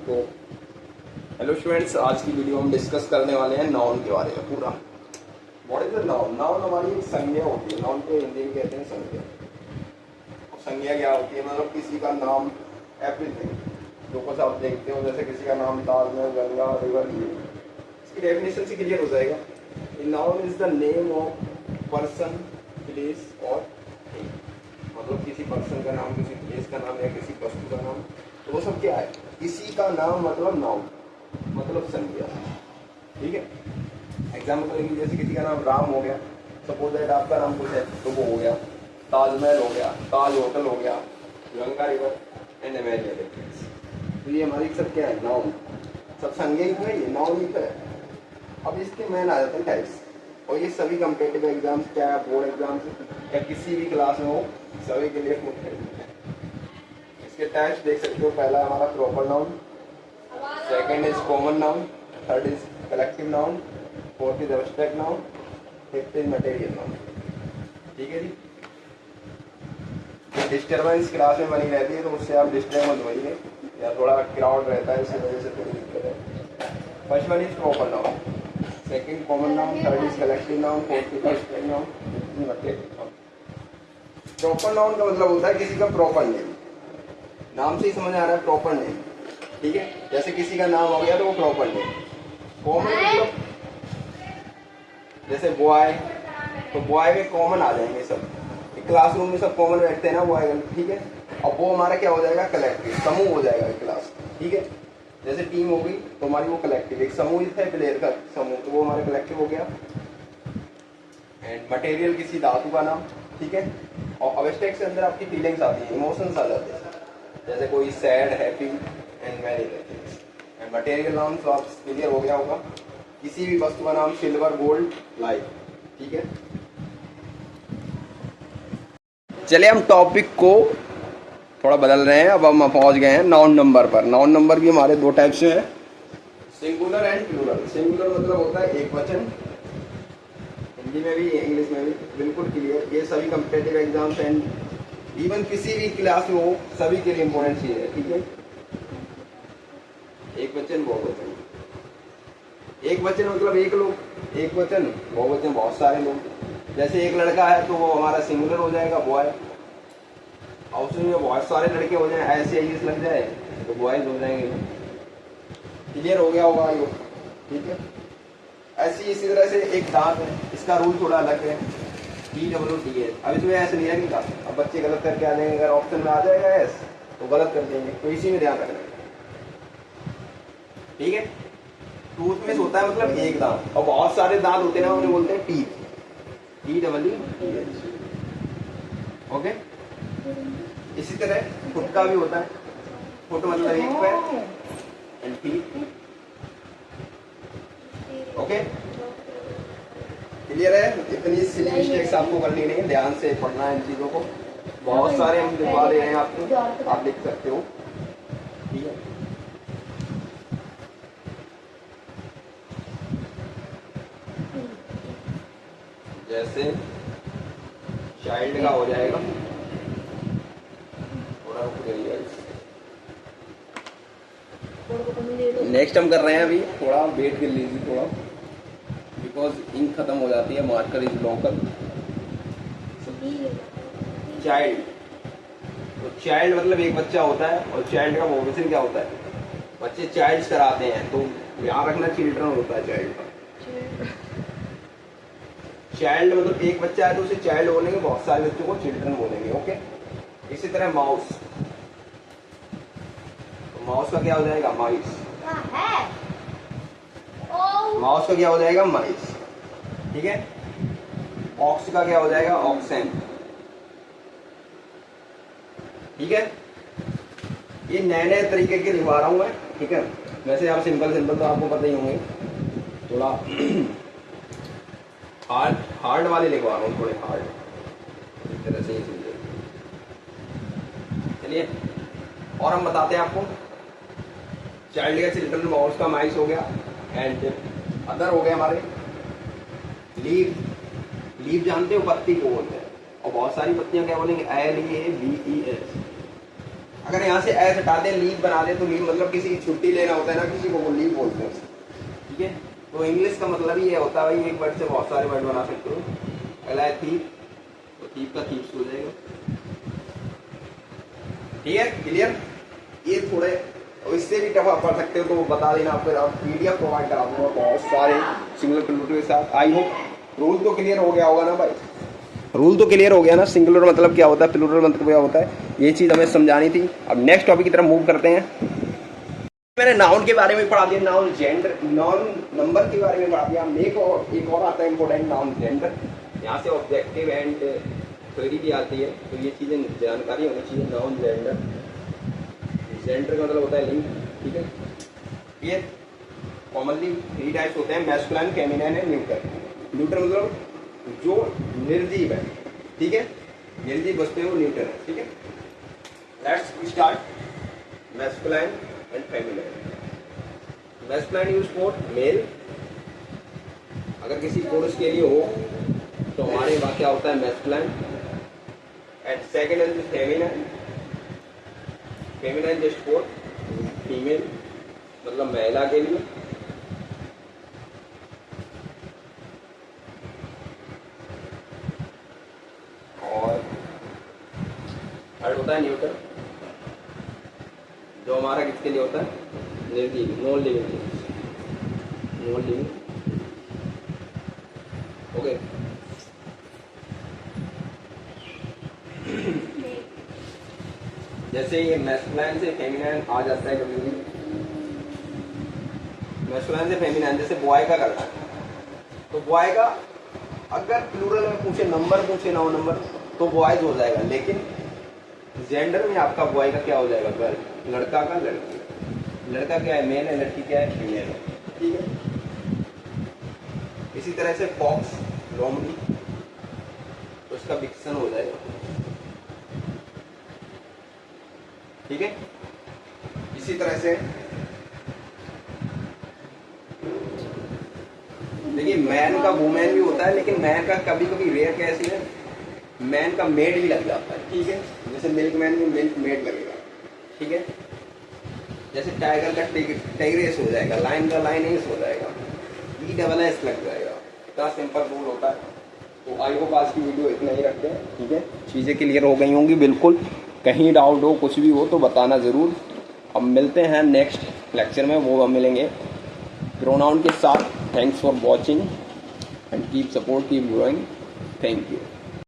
तो hello students, आज की वीडियो हम डिस्कस करने वाले हैं नाउन के बारे में पूरा। What is the noun? Noun हमारी एक संज्ञा होती है। नाउन को हिंदी में कहते हैं संज्ञा। और संज्ञा क्या होती है? मतलब किसी का नाम, एवरीथिंग जो कुछ आप देखते हो, जैसे किसी का नाम ताजमहल, गंगा, रिवर, इसकी डेफिनेशन से क्लियर हो जाएगा। Noun is the name of person, place और थिंग। मतलब किसी पर्सन का नाम, किसी प्लेस का नाम या किसी वस्तु का नाम, तो वो सब क्या है? किसी का नाम मतलब नाउन, मतलब संज्ञा। ठीक है। एग्जाम्पल लेंगे, जैसे किसी का नाम राम हो गया, सपोज दैट आपका नाम कुछ है तो वो हो गया। ताजमहल हो गया, ताज होटल हो गया, Ganga river and many other things. तो ये हमारी सब क्या है? नाउन। सब संज्ञा ही तो है, ये नाउन ही तो है। अब इसके मेन आ जाते हैं टाइप्स, और ये सभी कम्पिटिटिव एग्जाम्स, चाहे बोर्ड एग्जाम्स या किसी भी क्लास में हो, सभी के लिए मुख्य है। इसके टाइप्स देख सकते हो। पहला हमारा proper noun, second is common noun, third is collective noun, fourth is abstract noun, fifth is material noun. ठीक है जी। डिस्टर्बेंस क्लास में बनी रहती है तो उससे आप डिस्टर्ब मत होइए, या थोड़ा क्राउड रहता है इसकी वजह से थोड़ी दिक्कत है। First one is proper noun, second common noun, third is collective noun, fourth is abstract noun, fifth is material noun. Proper noun का मतलब होता है किसी का प्रॉपर नेम। नाम से ही समझ आ रहा है, प्रॉपर नेम। ठीक है। जैसे किसी का नाम हो गया तो वो प्रॉपर नेम। कॉमन मतलब जैसे बॉय, तो बॉय में कॉमन आ जाएंगे सब। क्लासरूम में सब कॉमन बैठते हैं ना, बॉय गर्ल। ठीक है। अब वो हमारा क्या हो जाएगा? कलेक्टिव, समूह हो जाएगा क्लास। ठीक है। जैसे टीम हो गई तो हमारी वो कलेक्टिव, एक समूह है प्लेयर का समूह, तो वो हमारा कलेक्टिव हो गया। एंड मटेरियल किसी धातु का नाम। ठीक है। और एब्स्ट्रैक्ट से अंदर आपकी फीलिंग्स आती है, इमोशंस आ जाते हैं, जैसे कोई sad, happy and many things. And material नाम तो आप क्लियर हो गया होगा, किसी भी वस्तु का नाम, सिल्वर, गोल्ड, लाइफ। ठीक है। चलिए हम टॉपिक को थोड़ा बदल रहे हैं। अब हम पहुंच गए हैं नाउन नंबर पर। नाउन नंबर भी हमारे दो टाइप से हैं, सिंगुलर एंड प्लूरल। सिंगुलर मतलब होता है एक वचन, हिंदी में भी इंग्लिश में भी बिल्कुल क्लियर। ये सभी कम्पिटिटिव एग्जाम्स एंड इवन किसी भी क्लास में हो, सभी के लिए इंपॉर्टेंट चीज है। ठीक है। एक वचन, बहुवचन। एक वचन मतलब एक लोग, एक वचन, बहुवचन बहुत सारे लोग। जैसे एक लड़का है तो वो हमारा सिंगुलर हो जाएगा, बॉय। और उसमें बहुत सारे लड़के हो जाए, ऐसे इंग्लिश लग जाए तो बॉयज हो जाएंगे। क्लियर हो गया होगा ये? ठीक है। ऐसी इसी तरह से एक दांत है, इसका रूल थोड़ा अलग है, TWDS। अब इसमें ऐसे नहीं है कि अब बच्चे गलत करके आ जाएंगे, अगर ऑप्शन में आ जाएगा एस तो गलत कर देंगे, तो इसी में ध्यान रखना। ठीक है। टूथ में होता है मतलब एक दांत, और बहुत सारे दांत होते हैं ना, उन्हें बोलते हैं टीथ, TWDH। ओके। इसी तरह फुट का भी होता है, फुट मतलब एक पैर एंड टीथ। ओके, क्लियर है? इतनी सिली मिस्टेक्स आपको करनी नहीं है, ध्यान से पढ़ना है इन चीजों को। बहुत सारे हम लिखवा दे रहे हैं आपको, आप लिख सकते हो। ठीक है। जैसे चाइल्ड का हो जाएगा, थोड़ा रुक जाइए। नेक्स्ट हम कर रहे हैं, अभी थोड़ा वेट कर लीजिए थोड़ा, बिकॉज इंक खत्म हो जाती है, मार्कर इज लोकल। चाइल्ड, तो चाइल्ड मतलब एक बच्चा होता है, और चाइल्ड का बहुवचन क्या होता है? बच्चे चाइल्ड्स कराते हैं, तो ध्यान रखना चिल्ड्रन होता है चाइल्ड का। चाइल्ड मतलब एक बच्चा है तो उसे चाइल्ड बोलेंगे, बहुत सारे बच्चों को चिल्ड्रन बोलेंगे। ओके। इसी तरह माउस, तो माउस का क्या हो जाएगा? माइस। माउस का क्या हो जाएगा? माइस। ठीक है। ऑक्स का क्या हो जाएगा? ऑक्सेन। ठीक है। ये नए नए तरीके के लिखवा रहा हूं मैं। ठीक है। वैसे आप सिंपल सिंपल तो आपको पता ही होंगे, थोड़ा हार्ड वाले लिखवा रहा हूँ, थोड़े हार्ड, इस तरह से ही समझे। चलिए और हम बताते हैं आपको। चाइल्ड का चिल्ड्रन, माउस का माइस हो गया, एंड अदर हो गए हमारे लीव। लीव जानते हो? पत्ती को बोलते हैं, और बहुत सारी पत्तियां क्या बोलेंगे? LEAVES। अगर यहाँ से एस हटा दें, लीव बना दें, तो लीव मतलब किसी की छुट्टी लेना होता है ना, किसी को वो लीव बोलते हैं, ठीक है। तो इंग्लिश का मतलब ही ये होता है भाई, एक वर्ड से बहुत सारे वर्ड बना सकते हो। अगला है थीप, तो थीप का थीप्स हो जाएगा, ठीक है, क्लियर। ये थोड़े इससे भी टफ आप पढ़ सकते हो, तो वो बता देना, फिर आप PDF प्रोवाइड करा दूंगा बहुत सारे सिंगुलर प्लूरल के साथ। आई होप रूल तो क्लियर हो गया होगा ना भाई, रूल तो क्लियर हो गया ना, सिंगुलर मतलब क्या होता है, प्लूरल मतलब क्या होता है, ये चीज़ हमें समझानी थी। अब नेक्स्ट टॉपिक की तरफ मूव करते हैं। मैंने नाउन के बारे में पढ़ा दिया, नाउन जेंडर, नाउन नंबर के बारे में पढ़ा दिया। एक और आता है इंपॉर्टेंट, नाउन जेंडर। यहाँ से ऑब्जेक्टिव एंड थ्योरी भी आती है, तो ये चीज़ें जानकारी होनी चाहिए। नाउन जेंडर, जेंडर का मतलब होता है लिंग, ठीक है। ये कॉमनली 3 टाइप्स होते हैं, masculine, feminine and neutral. Neutral मतलब जो निर्जीव है, ठीक है, निर्जीव वस्तु है वो न्यूट्रल है, ठीक है। Let's start masculine and feminine. Masculine use for male, अगर किसी पुरुष के लिए हो तो हमारे वहाँ क्या होता है, masculine. And second is feminine, feminine just for female, मतलब महिला के लिए। और थर्ड होता है न्यूट्रल, जो हमारा किसके लिए होता है, निर्जीव, non living, non living, okay. जैसे ये मैस्कुलाइन से फेमिनाइन आ जाता है कभी भी, मैस्कुलाइन से फेमिनाइन, जैसे बॉय का करना है, तो बॉय का अगर प्लूरल में पूछे, नंबर पूछे, 9 नंबर, तो बॉयज हो जाएगा, लेकिन जेंडर में आपका बॉय का क्या हो जाएगा, गर्ल, लड़का का लड़की, लड़का क्या है, मेल है, लड़की क्या है, फीमेल है, ठीक है। इसी तरह से फॉक्स, लोमड़ी, तो उसका विक्सन हो जाएगा, ठीक है। इसी तरह से देखिए, मैन का वुमेन भी होता है, लेकिन मैन का कभी कभी रेयर केस में मैन का मेड भी लग जाता है, ठीक है। जैसे मिल्क मैन में मिल्क मेड लगेगा, ठीक है। जैसे टाइगर का टाइग्रेस हो जाएगा, लाइन का लाइनेस हो जाएगा, ESS लग जाएगा। इतना सिंपल रूल होता है। तो आई होप आज की वीडियो इतना ही रखते हैं, ठीक है। चीज़ें क्लियर हो गई होंगी बिल्कुल, कहीं डाउट हो, कुछ भी हो तो बताना ज़रूर। अब मिलते हैं नेक्स्ट लेक्चर में, वो हम मिलेंगे प्रोनाउन के साथ। Thanks for watching and keep support, keep growing, thank you.